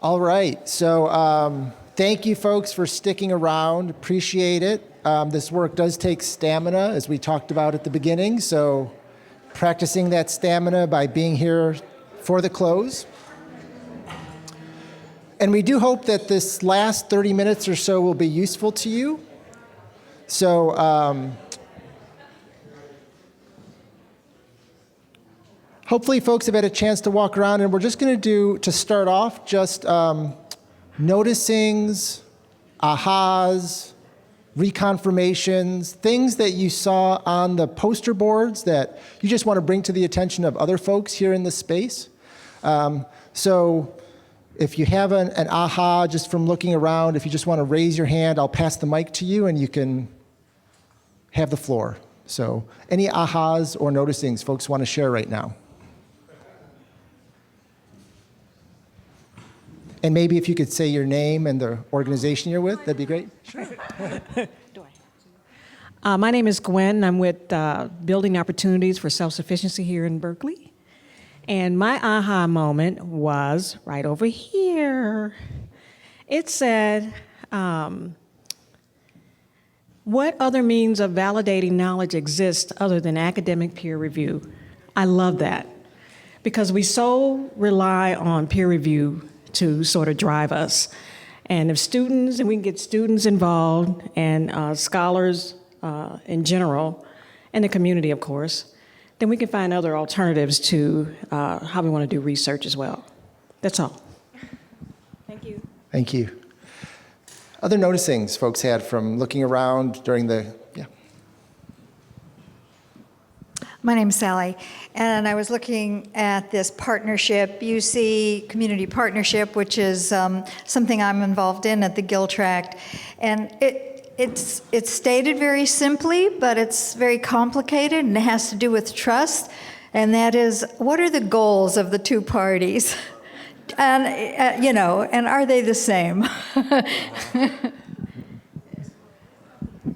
All right, so thank you folks for sticking around, appreciate it. This work does take stamina, as we talked about at the beginning, so practicing that stamina by being here for the close. And we do hope that this last 30 minutes or so will be useful to you. So hopefully folks have had a chance to walk around, and we're just going to do, to start off, just noticings, ahas, reconfirmations, things that you saw on the poster boards that you just want to bring to the attention of other folks here in the space. So if you have an aha just from looking around, if you just want to raise your hand, I'll pass the mic to you and you can have the floor. So any ahas or noticings folks want to share right now? And maybe if you could say your name and the organization you're with, that'd be great. Sure. My name is Gwen. I'm with Building Opportunities for Self-Sufficiency here in Berkeley. And my aha moment was right over here. It said, what other means of validating knowledge exist other than academic peer review? I love that, because we so rely on peer review to sort of drive us. And if students, and we can get students involved, and scholars in general, and the community, of course, then we can find other alternatives to how we want to do research as well. That's all. Thank you. Thank you. Other noticings folks had from looking around during the, yeah. My name's Sally, and I was looking at this partnership, UC Community Partnership, which is something I'm involved in at the Gill Tract. And it's stated very simply, but it's very complicated, and it has to do with trust. And that is, what are the goals of the two parties? And, and are they the same?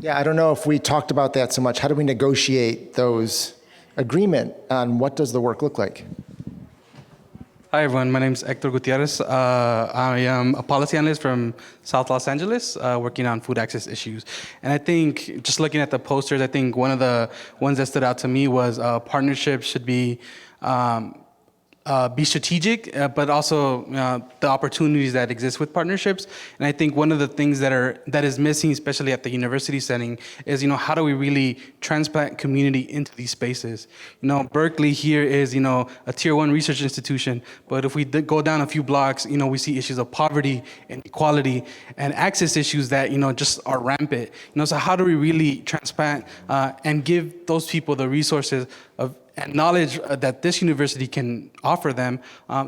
Yeah, I don't know if we talked about that so much. How do we negotiate those agreement on what does the work look like? Hi everyone, my name is Hector Gutierrez. I am a policy analyst from South Los Angeles, working on food access issues. And I think, just looking at the posters, I think one of the ones that stood out to me was partnerships should be strategic, but also the opportunities that exist with partnerships. And I think one of the things that is missing, especially at the university setting, is how do we really transplant community into these spaces? Berkeley here is a tier 1 research institution, but if we go down a few blocks, we see issues of poverty and equality and access issues that just are rampant. So how do we really transplant and give those people the resources and knowledge that this university can offer them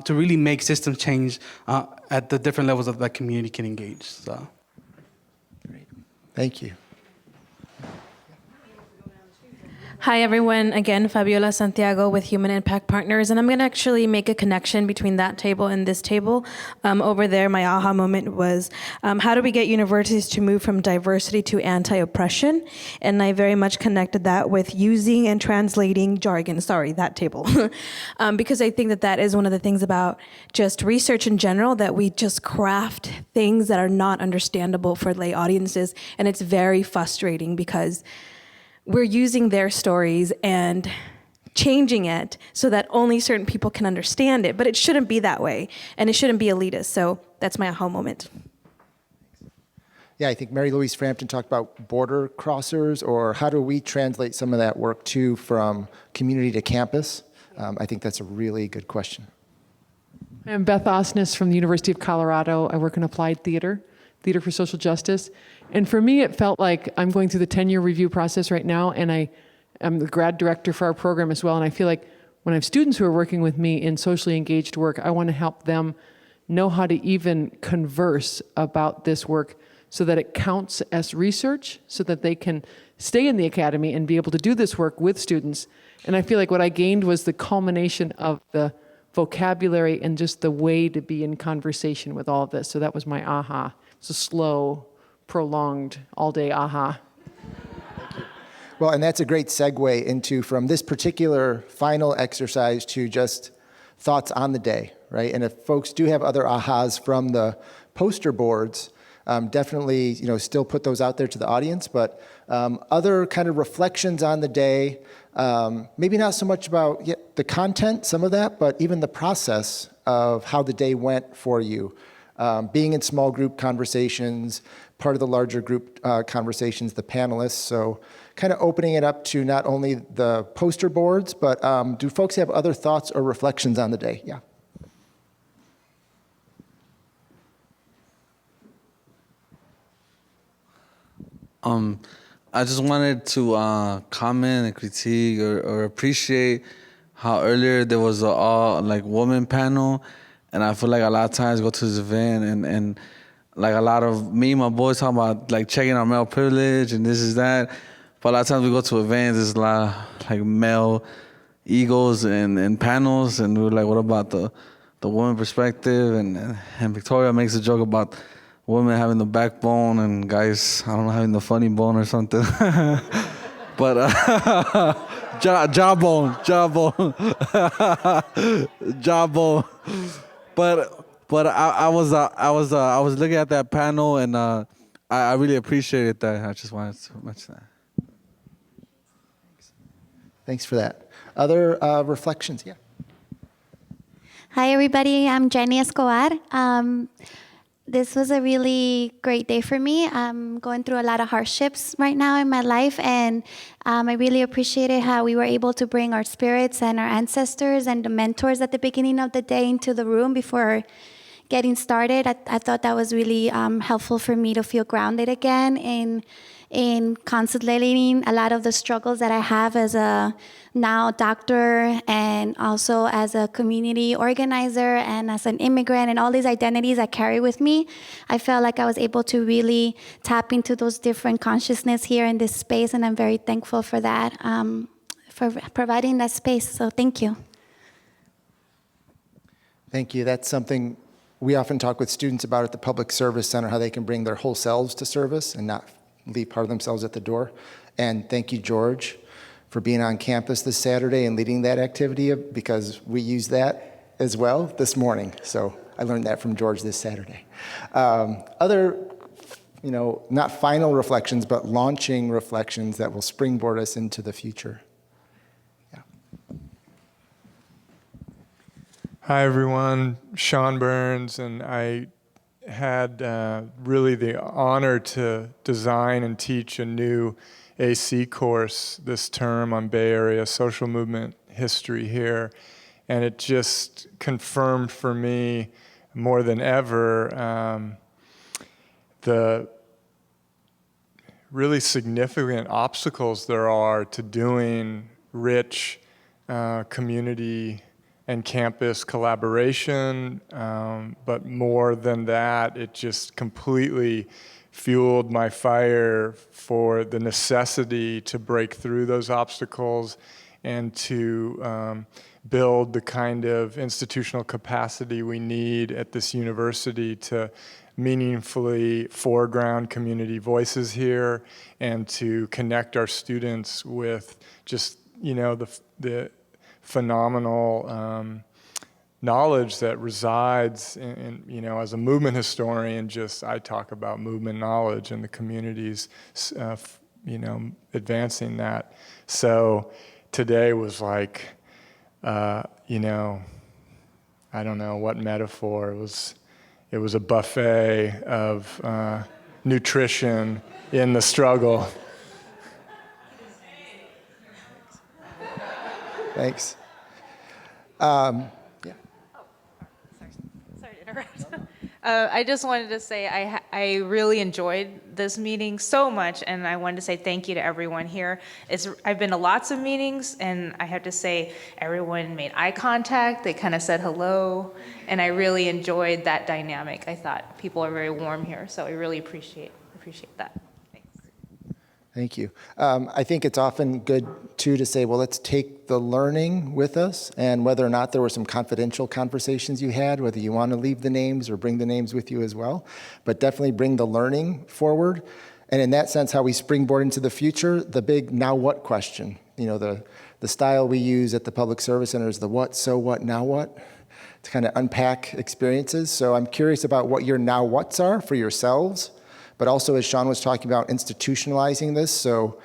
to really make system change at the different levels of that community can engage. So. Great. Thank you. Hi everyone, again, Fabiola Santiago with Human Impact Partners, and I'm going to actually make a connection between that table and this table. Over there, my aha moment was, how do we get universities to move from diversity to anti-oppression? And I very much connected that with using and translating jargon, sorry, that table. Because I think that is one of the things about just research in general, that we just craft things that are not understandable for lay audiences, and it's very frustrating because we're using their stories and changing it so that only certain people can understand it, but it shouldn't be that way, and it shouldn't be elitist. So that's my aha moment. Yeah, I think Mary Louise Frampton talked about border crossers, or how do we translate some of that work too from community to campus? I think that's a really good question. I'm Beth Osnes from the University of Colorado. I work in applied theater for social justice. And for me, it felt like I'm going through the tenure review process right now, and I am the grad director for our program as well. And I feel like when I have students who are working with me in socially engaged work, I want to help them know how to even converse about this work so that it counts as research, so that they can stay in the academy and be able to do this work with students. And I feel like what I gained was the culmination of the vocabulary and just the way to be in conversation with all of this. So that was my aha. It's a slow, prolonged, all-day aha. Thank you. Well, and that's a great segue into from this particular final exercise to just thoughts on the day, right? And if folks do have other ahas from the poster boards, definitely, still put those out there to the audience, but other kind of reflections on the day, maybe not so much about the content, some of that, but even the process of how the day went for you. Being in small group conversations, part of the larger group conversations, the panelists, so kind of opening it up to not only the poster boards, but do folks have other thoughts or reflections on the day? Yeah. I just wanted to comment and critique or appreciate how earlier there was a all woman panel, and I feel like a lot of times I go to this event and like a lot of me and my boys talk about checking our male privilege and this is that, but a lot of times we go to events, there's a lot of male egos and panels, and we're like, what about the woman perspective? And Victoria makes a joke about women having the backbone and guys, I don't know, having the funny bone or something. But jawbone. But I was looking at that panel and I really appreciated that. I just wanted to mention that. Thanks for that. Other reflections? Yeah. Hi, everybody. I'm Jenny Escobar. This was a really great day for me. I'm going through a lot of hardships right now in my life, and I really appreciated how we were able to bring our spirits and our ancestors and the mentors at the beginning of the day into the room before getting started. I thought that was really helpful for me to feel grounded again in contemplating a lot of the struggles that I have as a now doctor and also as a community organizer and as an immigrant and all these identities I carry with me. I felt like I was able to really tap into those different consciousness here in this space, and I'm very thankful for that, for providing that space. So thank you. Thank you. That's something we often talk with students about at the Public Service Center, how they can bring their whole selves to service and not leave part of themselves at the door. And thank you, George, for being on campus this Saturday and leading that activity, because we use that as well this morning. So I learned that from George this Saturday. Other, not final reflections, but launching reflections that will springboard us into the future. Yeah. Hi, everyone. Sean Burns, and I had really the honor to design and teach a new AC course this term on Bay Area social movement history here. And it just confirmed for me more than ever the really significant obstacles there are to doing rich community and campus collaboration, but more than that, it just completely fueled my fire for the necessity to break through those obstacles and to build the kind of institutional capacity we need at this university to meaningfully foreground community voices here and to connect our students with just, the phenomenal knowledge that resides in, as a movement historian, I talk about movement knowledge and the communities, advancing that. So today was like, I don't know what metaphor, it was a buffet of nutrition in the struggle. Thanks. Sorry to interrupt. I just wanted to say I really enjoyed this meeting so much, and I wanted to say thank you to everyone here. I've been to lots of meetings, and I have to say everyone made eye contact. They kind of said hello, and I really enjoyed that dynamic. I thought people are very warm here, so I really appreciate that. Thank you. I think it's often good, too, to say, well, let's take the learning with us, and whether or not there were some confidential conversations you had, whether you want to leave the names or bring the names with you as well, but definitely bring the learning forward. And in that sense, how we springboard into the future, the big now what question. The style we use at the Public Service Center is the what, so what, now what. to kind of unpack experiences. So I'm curious about what your now what's are for yourselves, but also as Sean was talking about institutionalizing this. So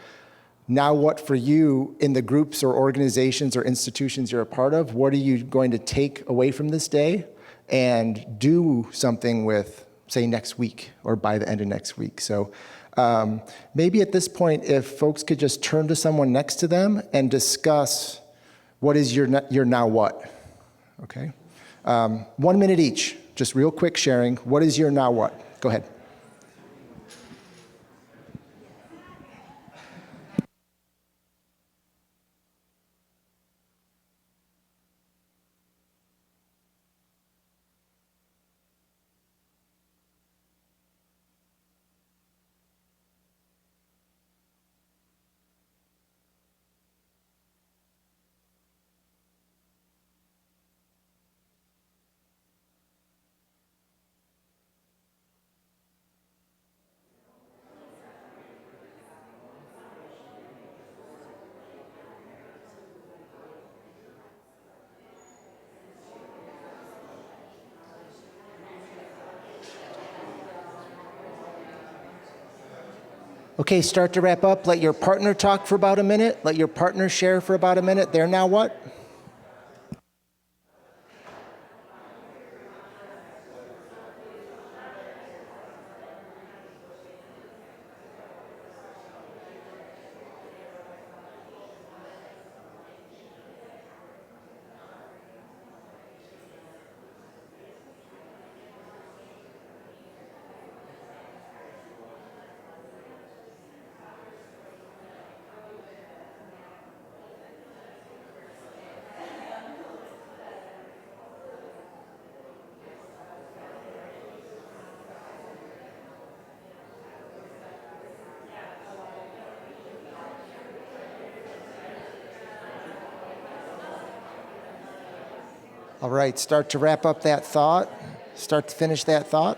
now what for you in the groups or organizations or institutions you're a part of, what are you going to take away from this day and do something with, say, next week or by the end of next week? So maybe at this point, if folks could just turn to someone next to them and discuss what is your now what, okay? 1 minute each, just real quick sharing. What is your now what? Go ahead. Okay, start to wrap up. Let your partner talk for about a minute. Let your partner share for about a minute. They're now what? All right, start to wrap up that thought. Start to finish that thought.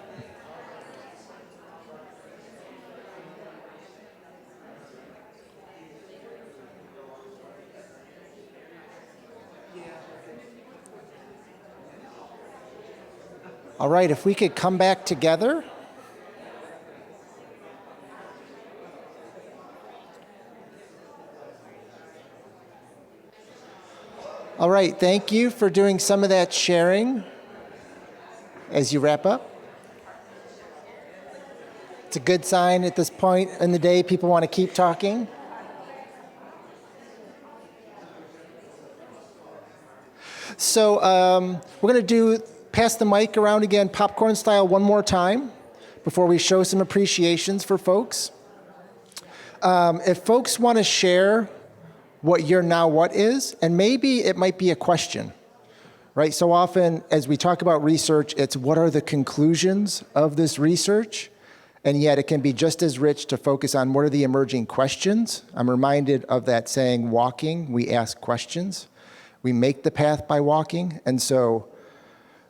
All right, if we could come back together. All right, thank you for doing some of that sharing as you wrap up. It's a good sign at this point in the day people want to keep talking. So we're going to pass the mic around again, popcorn style, one more time before we show some appreciations for folks. If folks want to share what your now what is, and maybe it might be a question, right? So often as we talk about research, it's what are the conclusions of this research? And yet it can be just as rich to focus on what are the emerging questions. I'm reminded of that saying, walking, we ask questions. We make the path by walking. And so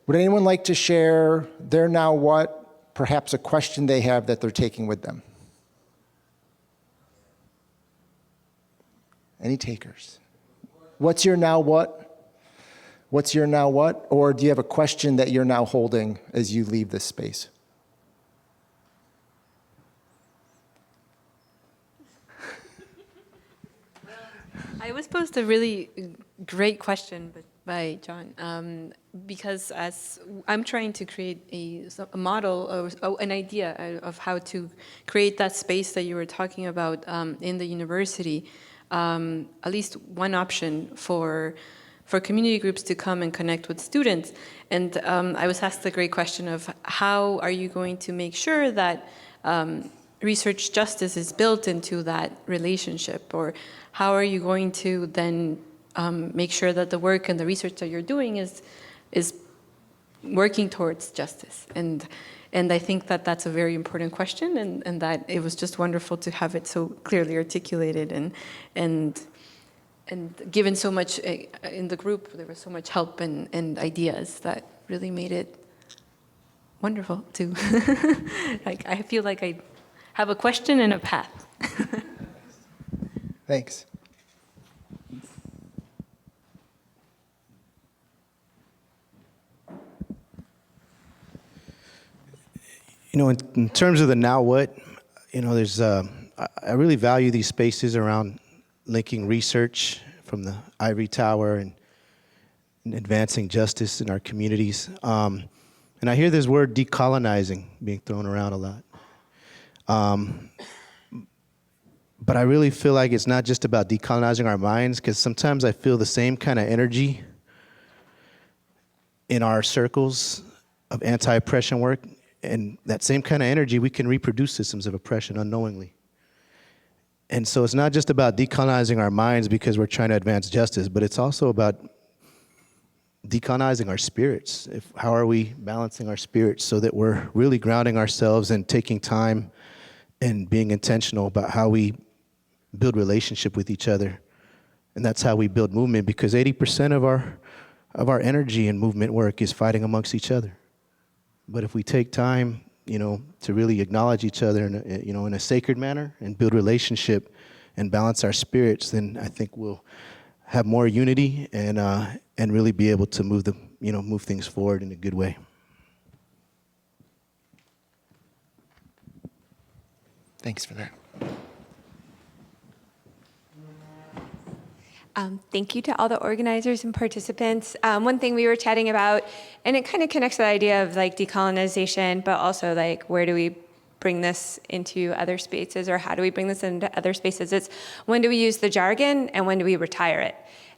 would anyone like to share their now what, perhaps a question they have that they're taking with them? Any takers? What's your now what? What's your now what? Or do you have a question that you're now holding as you leave this space? I was posed a really great question by John, because as I'm trying to create a model or an idea of how to create that space that you were talking about in the university, at least one option for community groups to come and connect with students. And I was asked the great question of how are you going to make sure that research justice is built into that relationship, or how are you going to then make sure that the work and the research that you're doing is working towards justice? And I think that that's a very important question, and that it was just wonderful to have it so clearly articulated and given so much in the group. There was so much help and ideas that really made it wonderful too. Like, I feel like I have a question and a path. Thanks. in terms of the now what, there's, I really value these spaces around linking research from the ivory tower and advancing justice in our communities. And I hear this word decolonizing being thrown around a lot. But I really feel like it's not just about decolonizing our minds, because sometimes I feel the same kind of energy in our circles of anti-oppression work, and that same kind of energy, we can reproduce systems of oppression unknowingly. And so it's not just about decolonizing our minds because we're trying to advance justice, but it's also about decolonizing our spirits. How are we balancing our spirits so that we're really grounding ourselves and taking time and being intentional about how we build relationship with each other. And that's how we build movement, because 80% of our energy in movement work is fighting amongst each other. But if we take time, to really acknowledge each other in a sacred manner and build relationship and balance our spirits, then I think we'll have more unity and really be able to move things forward in a good way. Thanks for that. Thank you to all the organizers and participants. One thing we were chatting about, and it kind of connects to the idea of like decolonization, but also like where do we bring this into other spaces, or how do we bring this into other spaces? It's when do we use the jargon and when do we retire it?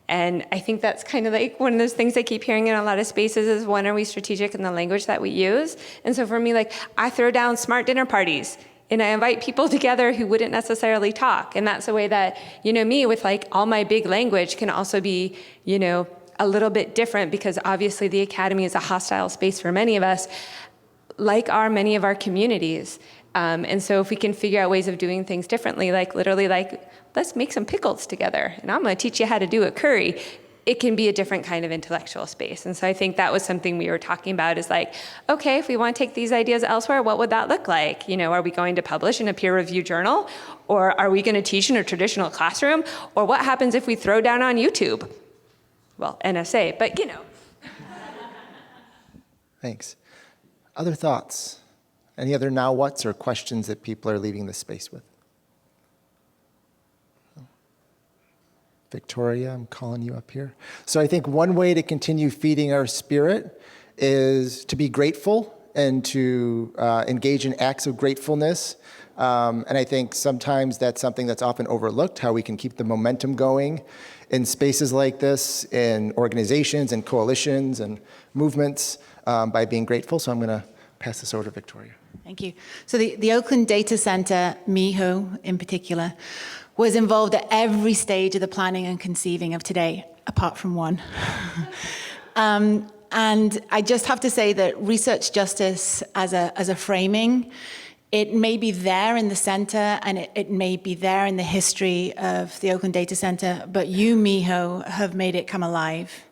And I think that's kind of like one of those things I keep hearing in a lot of spaces is when are we strategic in the language that we use? And so for me, like I throw down smart dinner parties. And I invite people together who wouldn't necessarily talk. And that's a way that, me with like all my big language can also be, a little bit different, because obviously the academy is a hostile space for many of us, like are many of our communities. And so if we can figure out ways of doing things differently, like literally like, let's make some pickles together. And I'm gonna teach you how to do a curry. It can be a different kind of intellectual space. And so I think that was something we were talking about is like, okay, if we want to take these ideas elsewhere, what would that look like? Are we going to publish in a peer-reviewed journal? Or are we going to teach in a traditional classroom? Or what happens if we throw down on YouTube? Well, NSA, but Thanks. Other thoughts? Any other now whats or questions that people are leaving the space with? Victoria, I'm calling you up here. So I think one way to continue feeding our spirit is to be grateful and to engage in acts of gratefulness. And I think sometimes that's something that's often overlooked, how we can keep the momentum going in spaces like this, in organizations and coalitions and movements by being grateful. So I'm going to pass this over to Victoria. Thank you. So the Oakland Data Center, MIHO in particular, was involved at every stage of the planning and conceiving of today, apart from one. And I just have to say that research justice as a framing, it may be there in the center, and it may be there in the history of the Oakland Data Center, but you, MIHO, have made it come alive.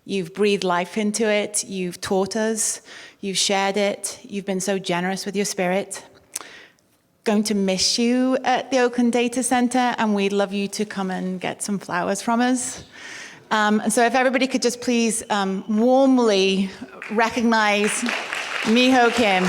You've breathed life into it, you've taught us, you've shared it, you've been so generous with your spirit. Going to miss you at the Oakland Data Center, and we'd love you to come and get some flowers from us. And so if everybody could just please warmly recognize MIHO Kim.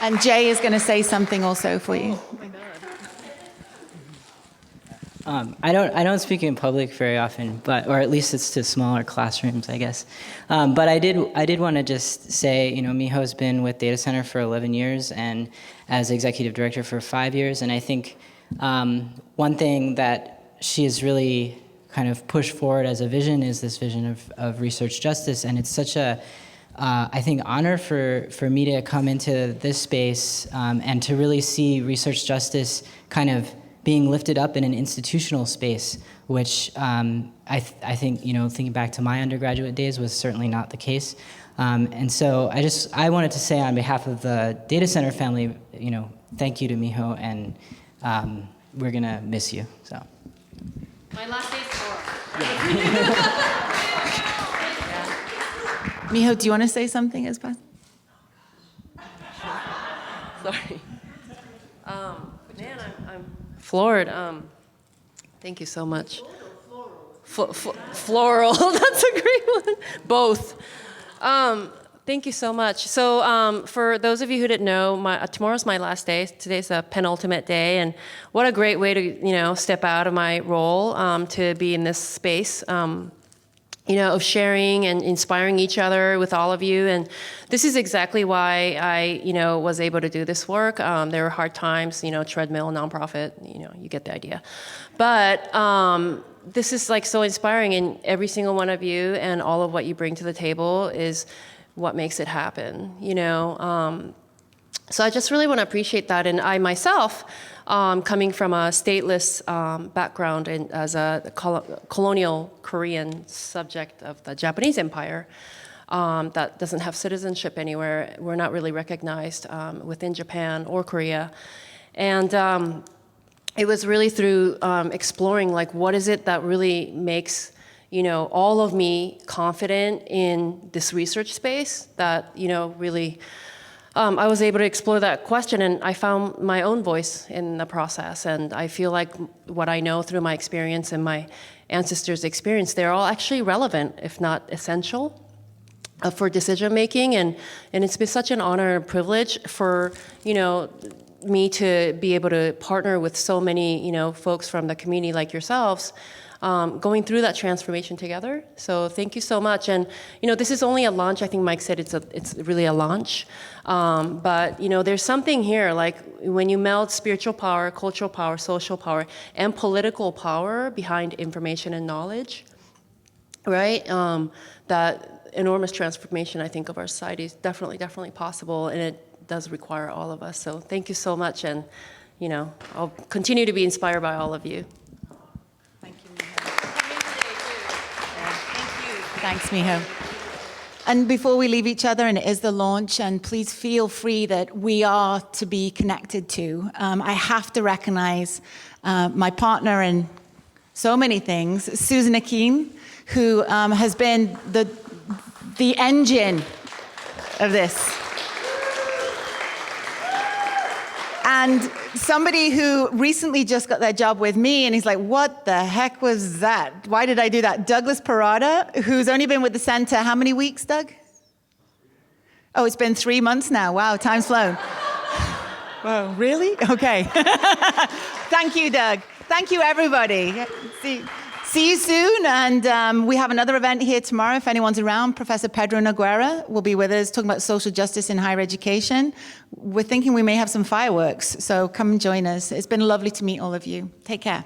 And Jay is going to say something also for you. I don't speak in public very often, or at least it's to smaller classrooms, I guess. But I did want to just say, MIHO's been with Data Center for 11 years and as executive director for 5 years. And I think one thing that she has really kind of pushed forward as a vision is this vision of research justice. And it's such a, I think, honor for me to come into this space and to really see research justice kind of being lifted up in an institutional space, which I think, thinking back to my undergraduate days was certainly not the case. And so I wanted to say on behalf of the Data Center family, thank you to MIHO, and we're gonna miss you, so. My last day is 4. MIHO, do you want to say something as well? Sorry. Man, floored. Thank you so much. Floral, that's a great one. Both. Thank you so much. So for those of you who didn't know, tomorrow's my last day. Today's a penultimate day, and what a great way to step out of my role to be in this space. Of sharing and inspiring each other with all of you. And this is exactly why I, was able to do this work. There were hard times, treadmill, nonprofit, you get the idea. But this is like so inspiring, and every single one of you and all of what you bring to the table is what makes it happen, So I just really want to appreciate that. And I myself, coming from a stateless background and as a colonial Korean subject of the Japanese Empire that doesn't have citizenship anywhere, we're not really recognized within Japan or Korea. And it was really through exploring, like, what is it that really makes all of me confident in this research space that, really I was able to explore that question, and I found my own voice in the process. And I feel like what I know through my experience and my ancestors' experience, they're all actually relevant, if not essential, for decision making. And it's been such an honor and privilege for, me to be able to partner with so many, folks from the community like yourselves, going through that transformation together. So thank you so much. And this is only a launch. I think Mike said it's really a launch. But there's something here, like when you meld spiritual power, cultural power, social power, and political power behind information and knowledge, right? That enormous transformation, I think, of our society is definitely possible, and it does require all of us. So thank you so much, and I'll continue to be inspired by all of you. Thanks, Miho. And before we leave each other, and it is the launch, and please feel free that we are to be connected to. I have to recognize my partner in so many things, Susan Akeen, who has been the engine of this. And somebody who recently just got their job with me, and he's like, what the heck was that? Why did I do that? Douglas Parada, who's only been with the center how many weeks, Doug? Oh, it's been 3 months now. Wow, time's flown. Whoa, really? Okay. Thank you, Doug. Thank you, everybody. See you soon. And we have another event here tomorrow. If anyone's around, Professor Pedro Noguera will be with us talking about social justice in higher education. We're thinking we may have some fireworks, so come and join us. It's been lovely to meet all of you. Take care.